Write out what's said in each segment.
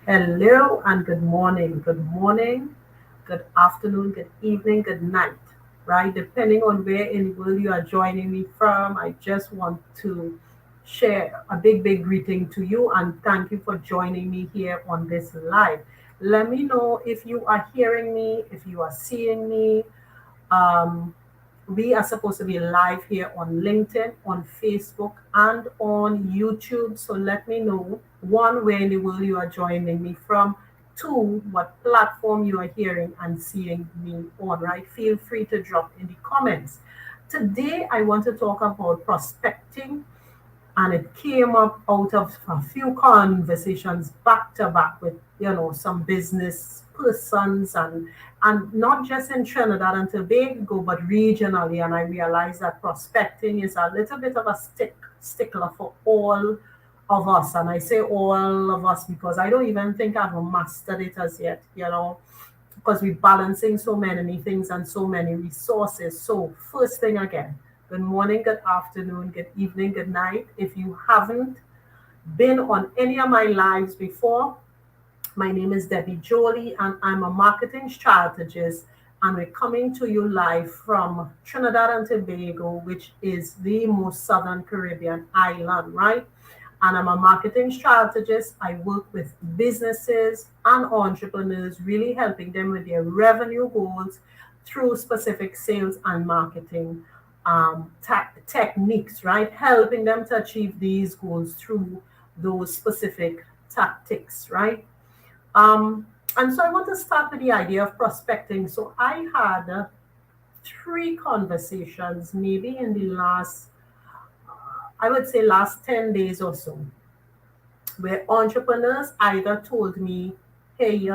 Hello and good morning. Good morning, good afternoon, good evening, good night, right? Depending on where in the world you are joining me from, I just want to share a big greeting to you and thank you for joining me here on this live. Let me know if you are hearing me, if you are seeing me, um, we are supposed to be live here on LinkedIn, on Facebook, and on YouTube. So let me know one, where in the world you are joining me from, two, what platform you are hearing and seeing me on, right? Feel free to drop in the comments. Today, I want to talk about prospecting, and it came up out of a few conversations back to back with some business persons, and not just in Trinidad and Tobago but regionally. And I realized that prospecting is a little bit of a stickler for all of us. And I say all of us because I don't even think I've mastered it as yet, because we're balancing so many things and so many resources. So, first thing again, good morning, good afternoon, good evening, good night. If you haven't been on any of my lives before, my name is Debbie Jolie, and I'm a marketing strategist. And we're coming to you live from Trinidad and Tobago, which is the most southern Caribbean island, right? And I'm a marketing strategist. I work with businesses and entrepreneurs, really helping them with their revenue goals through specific sales and marketing techniques, right? Helping them to achieve these goals through those specific tactics, right? Um, and so I want to start with the idea of prospecting. So I had three conversations, maybe in the last, I would say, last 10 days or so, where entrepreneurs either told me, hey,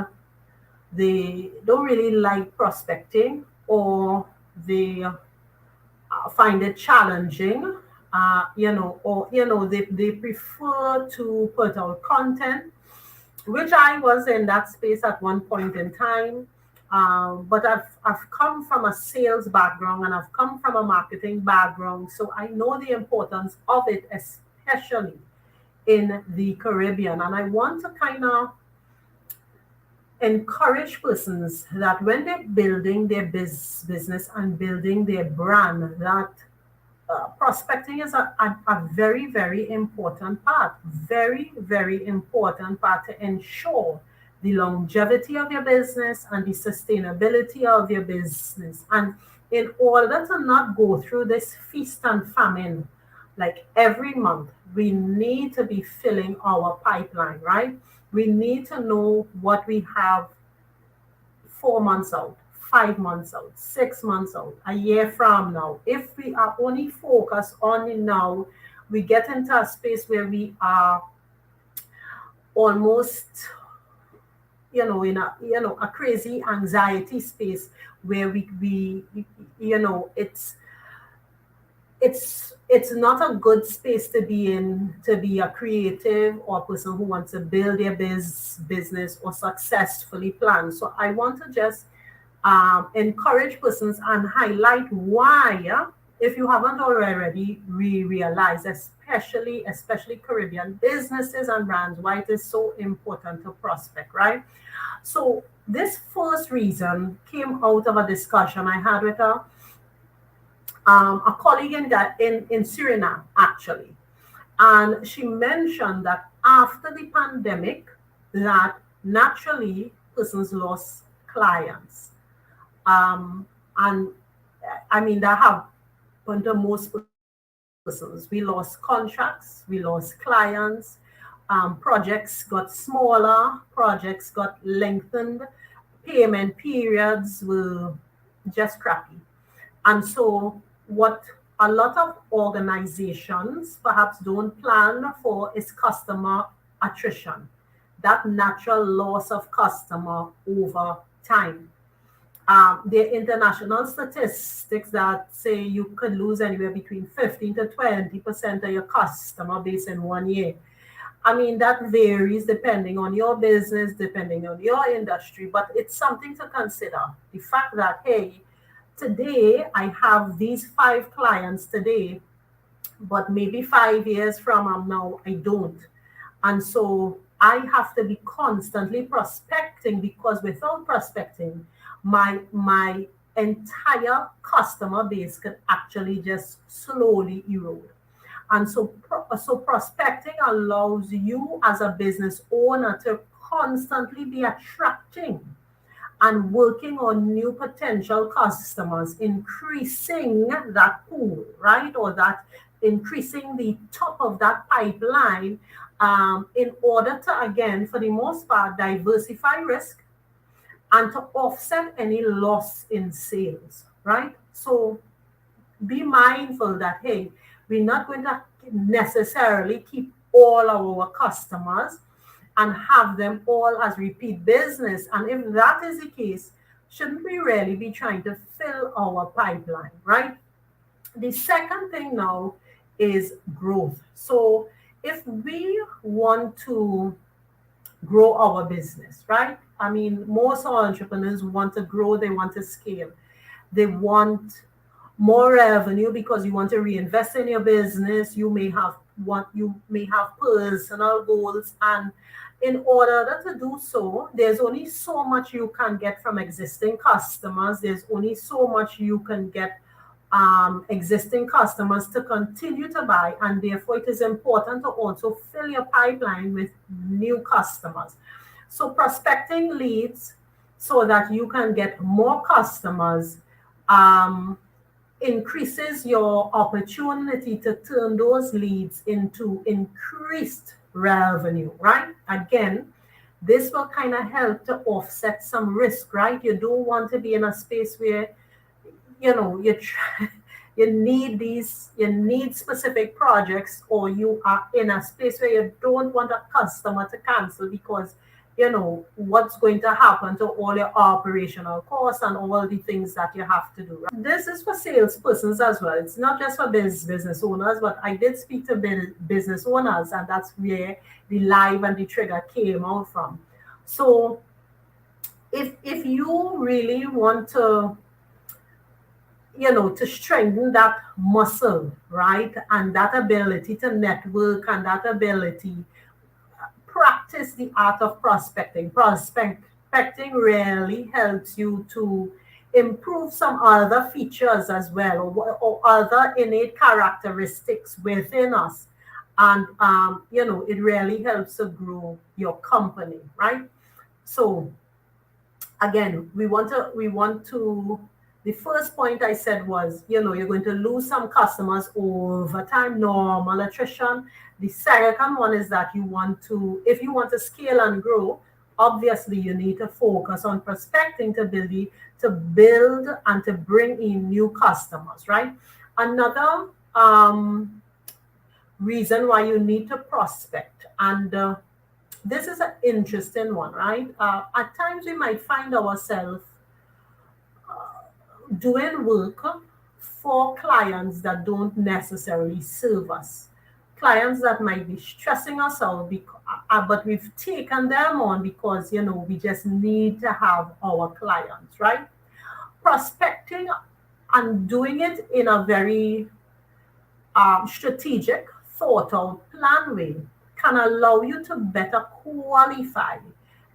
they don't really like prospecting, or they find it challenging, or they prefer to put out content, which I was in that space at one point in time. But I've come from a sales background and I've come from a marketing background, so I know the importance of it, especially in the Caribbean. And I want to kind of encourage persons that when they're building their business and building their brand, that prospecting is a very important part, very important part to ensure the longevity of your business and the sustainability of your business. And in order to not go through this feast and famine, like every month, we need to be filling our pipeline, right? We need to know what we have 4 months out, 5 months out, 6 months out, a year from now. If we are only focused on the now, we get into a space where we are almost, in a crazy anxiety space where we it's not a good space to be in, to be a creative or a person who wants to build their business or successfully plan. So I want to just encourage persons and highlight why, if you haven't already realized, especially Caribbean businesses and brands, why it is so important to prospect, right? So this first reason came out of a discussion I had with a colleague in Suriname, actually. And she mentioned that after the pandemic, that naturally persons lost clients. And I mean, that happened to most persons. We lost contracts, we lost clients, projects got smaller, projects got lengthened, payment periods were just crappy. And so, what a lot of organizations perhaps don't plan for is customer attrition, that natural loss of customer over time. There are international statistics that say you could lose anywhere between 15 to 20% of your customer base in 1 year. I mean, that varies depending on your business, depending on your industry, but it's something to consider. The fact that, hey, today I have these five clients today, but maybe 5 years from now I don't. And so I have to be constantly prospecting, because without prospecting, my entire customer base could actually just slowly erode. And so prospecting allows you as a business owner to constantly be attracting and working on new potential customers, increasing that pool, right? Or that increasing the top of that pipeline, in order to, again, for the most part, diversify risk and to offset any loss in sales, right? So be mindful that, hey, we're not going to necessarily keep all our customers and have them all as repeat business. And if that is the case, shouldn't we really be trying to fill our pipeline, right? The second thing now is growth. So if we want to grow our business, right? I mean, most entrepreneurs want to grow, they want to scale, they want more revenue because you want to reinvest in your business. You may have personal goals, and in order to do so, there's only so much you can get from existing customers. There's only so much you can get existing customers to continue to buy, and therefore it is important to also fill your pipeline with new customers. So prospecting leads so that you can get more customers, um, increases your opportunity to turn those leads into increased revenue, right? Again, this will kind of help to offset some risk, right? You don't want to be in a space where you try, you need specific projects, or you are in a space where you don't want a customer to cancel because what's going to happen to all your operational costs and all the things that you have to do, right? This is for salespersons as well. It's not just for business owners, but I did speak to business owners, and that's where the live and the trigger came out from. So if you really want to to strengthen that muscle, right? And that ability to network, and that ability, practice the art of prospecting. Prospecting really helps you to improve some other features as well, or other innate characteristics within us. And, it really helps to grow your company, right? So again, we want to the first point I said was, you're going to lose some customers over time, normal attrition. The second one is that if you want to scale and grow, obviously you need to focus on prospecting to build and to bring in new customers, right? Another reason why you need to prospect, and this is an interesting one, right? At times we might find ourselves doing work for clients that don't necessarily serve us. Clients that might be stressing us out, but we've taken them on because, we just need to have our clients, right? Prospecting and doing it in a very strategic, thought out plan way can allow you to better qualify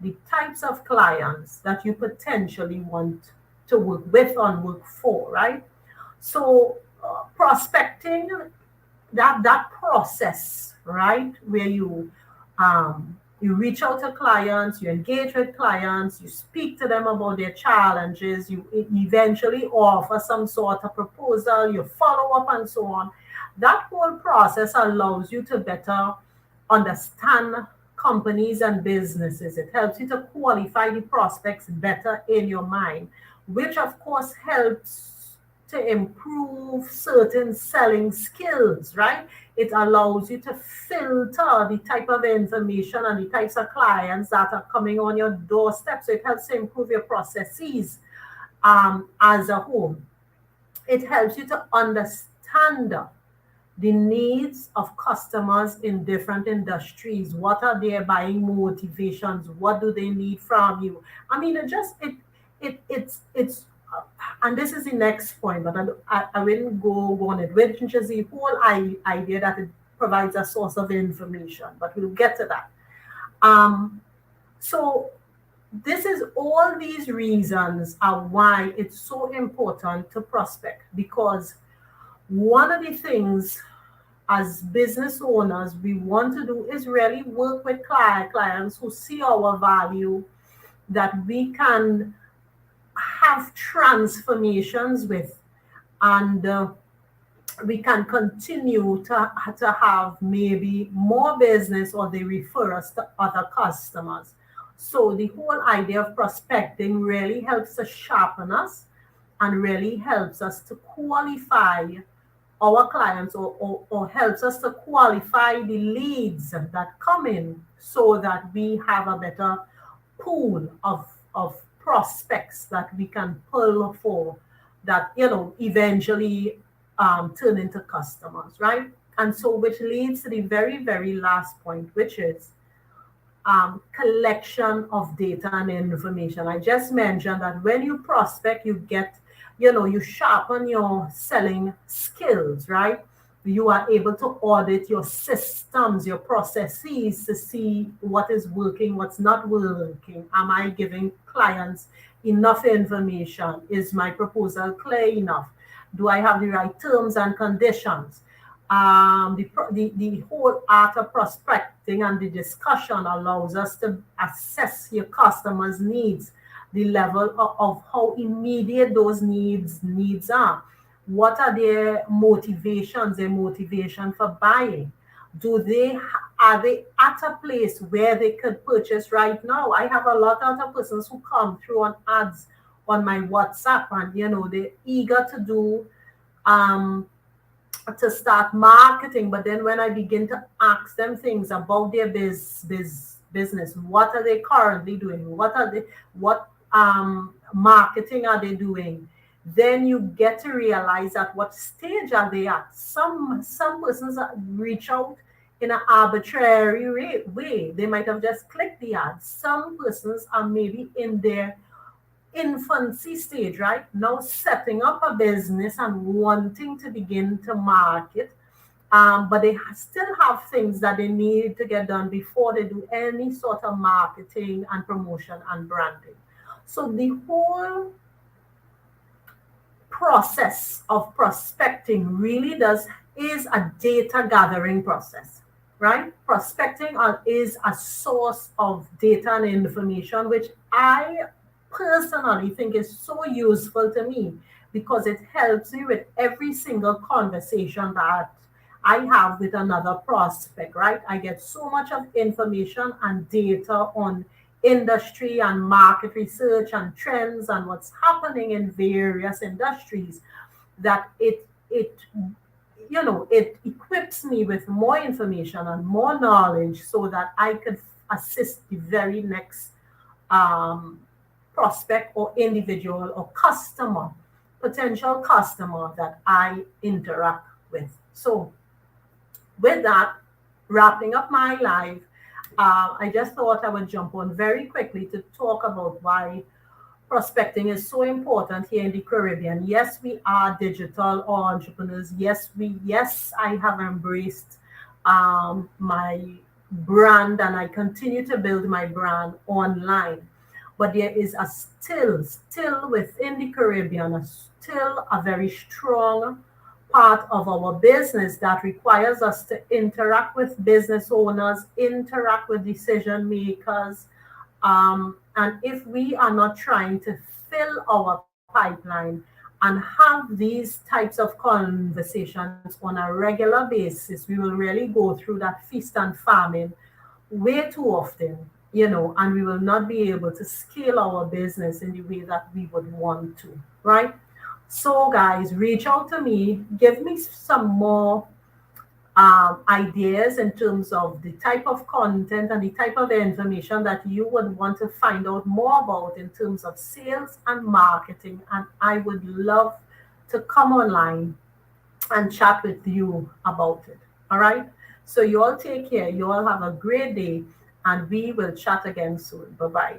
the types of clients that you potentially want to work with and work for, right? So prospecting, that process, right, where you reach out to clients, you engage with clients, you speak to them about their challenges, you eventually offer some sort of proposal, you follow up, and so on. That whole process allows you to better understand companies and businesses. It helps you to qualify the prospects better in your mind, which of course helps to improve certain selling skills, right? It allows you to filter the type of information and the types of clients that are coming on your doorstep. So it helps to improve your processes as a whole. It helps you to understand the needs of customers in different industries. What are their buying motivations? What do they need from you? I mean, it's and this is the next point, but I will go on it, which is the whole idea that it provides a source of information, but we'll get to that. Um, so this is all these reasons are why it's so important to prospect, because one of the things as business owners we want to do is really work with clients who see our value, that we can have transformations with, and we can continue to have maybe more business, or they refer us to other customers. So the whole idea of prospecting really helps to sharpen us and really helps us to qualify our clients, or helps us to qualify the leads that come in, so that we have a better pool of prospects that we can pull for, that eventually turn into customers, right? And so, which leads to the very, very last point, which is collection of data and information. I just mentioned that when you prospect, you get, you sharpen your selling skills, right? You are able to audit your systems, your processes, to see what is working, what's not working. Am I giving clients enough information? Is my proposal clear enough? Do I have the right terms and conditions? The whole art of prospecting and the discussion allows us to assess your customers' needs, the level of how immediate those needs are. What are their motivation for buying? Are they at a place where they could purchase right now? I have a lot of persons who come through on ads on my WhatsApp, and they're eager um to start marketing. But then when I begin to ask them things about their business, what are they currently doing? What marketing are they doing? Then you get to realize at what stage are they at. Some persons reach out in an arbitrary way. They might have just clicked the ad. Some persons are maybe in their infancy stage, right? Now setting up a business and wanting to begin to market, but they still have things that they need to get done before they do any sort of marketing and promotion and branding. So the whole process of prospecting really does is a data gathering process, right? Prospecting is a source of data and information, which I personally think is so useful to me, because it helps me with every single conversation that I have with another prospect, right? I get so much of information and data on industry and market research and trends and what's happening in various industries, that it equips me with more information and more knowledge, so that I could assist the very next um, prospect or individual or customer, potential customer that I interact with. So, with that, wrapping up my life, I just thought I would jump on very quickly to talk about why prospecting is so important here in the Caribbean. Yes, we are digital entrepreneurs. Yes, I have embraced my brand, and I continue to build my brand online. But there is a still within the Caribbean, still a very strong part of our business that requires us to interact with business owners, interact with decision makers, and if we are not trying to fill our pipeline and have these types of conversations on a regular basis, we will really go through that feast and famine way too often, and we will not be able to scale our business in the way that we would want to, right? So, guys, reach out to me, give me some more ideas in terms of the type of content and the type of information that you would want to find out more about in terms of sales and marketing. And I would love to come online and chat with you about it. All right. So, you all take care. You all have a great day, and we will chat again soon. Bye bye.